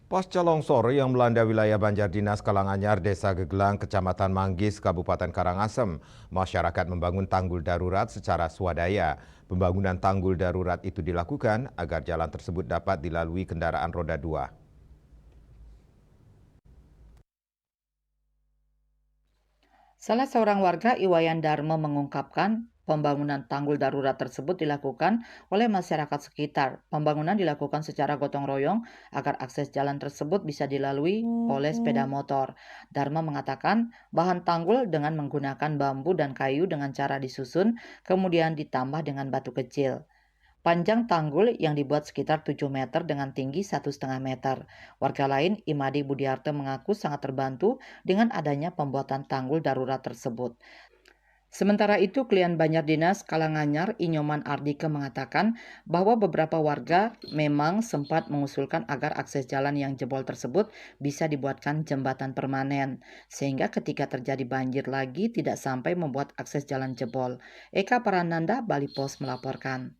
Pasca longsor yang melanda wilayah Banjardinas Kalanganyar, Desa Gegelang, Kecamatan Manggis, Kabupaten Karangasem, masyarakat membangun tanggul darurat secara swadaya. Pembangunan tanggul darurat itu dilakukan agar jalan tersebut dapat dilalui kendaraan roda 2. Salah seorang warga, Iwayan Darmo, mengungkapkan pembangunan tanggul darurat tersebut dilakukan oleh masyarakat sekitar. Pembangunan dilakukan secara gotong royong agar akses jalan tersebut bisa dilalui oleh sepeda motor. Darmo mengatakan bahan tanggul dengan menggunakan bambu dan kayu dengan cara disusun, kemudian ditambah dengan batu kecil. Panjang tanggul yang dibuat sekitar 7 meter dengan tinggi 1,5 meter. Warga lain, Imadi Budiarto, mengaku sangat terbantu dengan adanya pembuatan tanggul darurat tersebut. Sementara itu, klien Banjardinas Kalanganyar, Inyoman Ardike, mengatakan bahwa beberapa warga memang sempat mengusulkan agar akses jalan yang jebol tersebut bisa dibuatkan jembatan permanen, sehingga ketika terjadi banjir lagi tidak sampai membuat akses jalan jebol. Eka Parananda, Bali Post melaporkan.